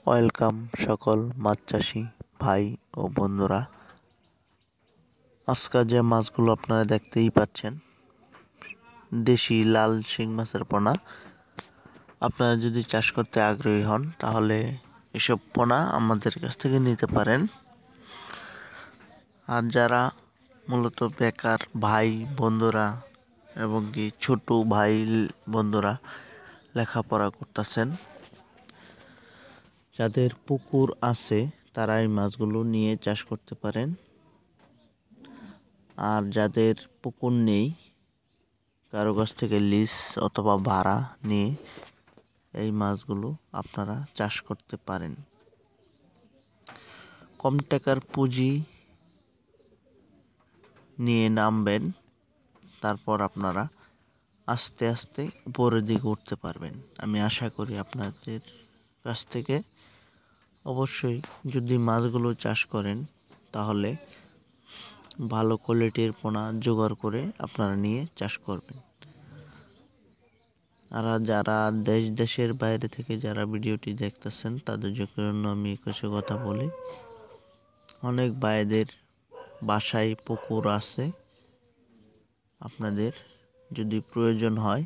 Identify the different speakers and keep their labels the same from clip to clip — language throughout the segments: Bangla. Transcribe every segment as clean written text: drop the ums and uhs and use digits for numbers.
Speaker 1: ওয়েলকাম সকল মাছ চাষি ভাই ও বন্ধুরা। আজকে যে মাছগুলো আপনারা দেখতেই পাচ্ছেন, দেশি লাল শিং মাছের পোনা। আপনারা যদি চাষ করতে আগ্রহী হন তাহলে এসব পোনা আমাদের কাছ থেকে নিতে পারেন। আর যারা মূলত বেকার ভাই বন্ধুরা এবং কি ছোট ভাই বন্ধুরা লেখাপড়া করতেছেন, যাদের পুকুর আছে তারা এই মাছগুলো নিয়ে চাষ করতে পারেন। আর যাদের পুকুর নেই, কারো কাছ থেকে লিজ অথবা ভাড়া নিয়ে এই মাছগুলো আপনারা চাষ করতে পারেন। কম টাকার পুঁজি নিয়ে নামবেন, তারপর আপনারা আস্তে আস্তে উপরের দিকে উঠতে পারবেন। আমি আশা করি আপনাদের কাছ থেকে অবশ্যই যদি মাছগুলো চাষ করেন তাহলে ভালো কোয়ালিটির পোনা জোগাড় করে আপনারা নিয়ে চাষ করবেন। আর যারা দেশের বাইরে থেকে যারা ভিডিওটি দেখতেছেন তাদের জন্য আমি কিছু কথা বলি। অনেক ভাইদের বাসায় পুকুর আছে, আপনাদের যদি প্রয়োজন হয়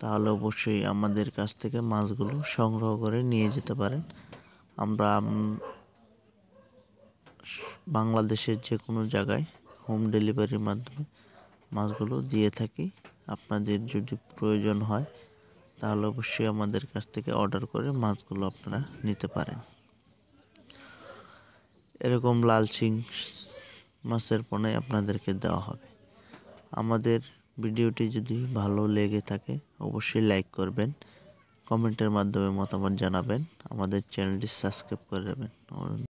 Speaker 1: তাহলে অবশ্যই আমাদের কাছ থেকে মাছগুলো সংগ্রহ করে নিয়ে যেতে পারেন। আমরা বাংলাদেশের যে কোনো জায়গায় হোম ডেলিভারির মাধ্যমে মাছগুলো দিয়ে থাকি। আপনাদের যদি প্রয়োজন হয় তাহলে অবশ্যই আমাদের কাছ থেকে অর্ডার করে মাছগুলো আপনারা নিতে পারেন। এরকম লাল শিং মাছের পোনাই আপনাদেরকে দেওয়া হবে। আমাদের ভিডিওটি যদি ভালো লেগে থাকে অবশ্যই লাইক করবেন, কমেন্টের মাধ্যমে মতামত জানাবেন, আমাদের চ্যানেলটি সাবস্ক্রাইব করে দেবেন।